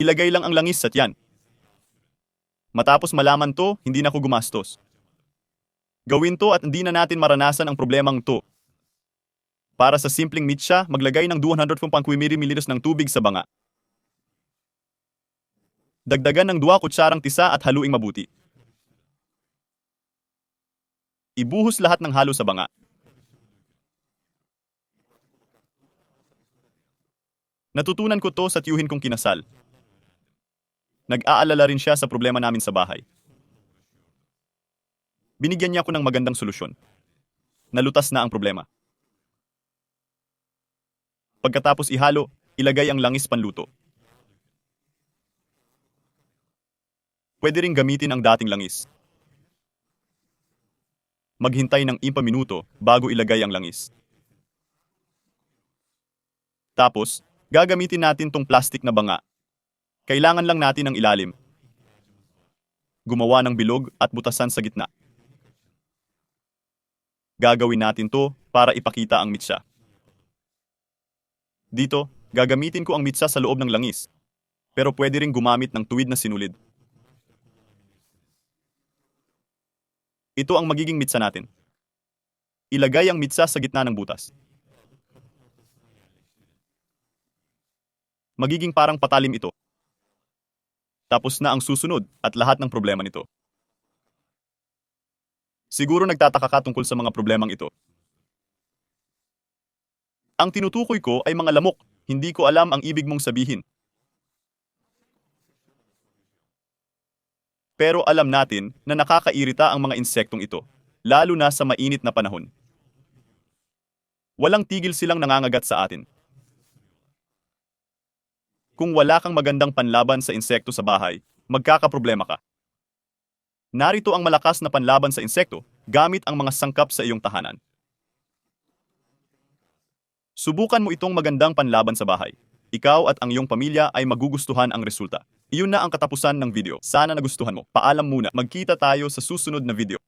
Ilagay lang ang langis sa tiyan. Matapos malaman to, hindi na ako gumastos. Gawin to at hindi na natin maranasan ang problemang to. Para sa simpleng mitsa, maglagay ng 250 ml ng tubig sa banga. Dagdagan ng 2 kutsarang tisa at haluing mabuti. Ibuhos lahat ng halo sa banga. Natutunan ko to sa tiyuhin kong kinasal. Nag-aalala rin siya sa problema namin sa bahay. Binigyan niya ako ng magandang solusyon. Nalutas na ang problema. Pagkatapos ihalo, ilagay ang langis panluto. Pwede ring gamitin ang dating langis. Maghintay ng 5 minuto bago ilagay ang langis. Tapos, gagamitin natin tong plastic na banga. Kailangan lang natin ng ilalim. Gumawa ng bilog at butasan sa gitna. Gagawin natin to para ipakita ang mitsa. Dito, gagamitin ko ang mitsa sa loob ng langis. Pero pwede ring gumamit ng tuwid na sinulid. Ito ang magiging mitsa natin. Ilagay ang mitsa sa gitna ng butas. Magiging parang patalim ito. Tapos na ang susunod at lahat ng problema nito. Siguro nagtataka ka tungkol sa mga problemang ito. Ang tinutukoy ko ay mga lamok, hindi ko alam ang ibig mong sabihin. Pero alam natin na nakakairita ang mga insektong ito, lalo na sa mainit na panahon. Walang tigil silang nangangagat sa atin. Kung wala kang magandang panlaban sa insekto sa bahay, magkakaproblema ka. Narito ang malakas na panlaban sa insekto gamit ang mga sangkap sa iyong tahanan. Subukan mo itong magandang panlaban sa bahay. Ikaw at ang iyong pamilya ay magugustuhan ang resulta. Iyon na ang katapusan ng video. Sana nagustuhan mo. Paalam muna. Magkita tayo sa susunod na video.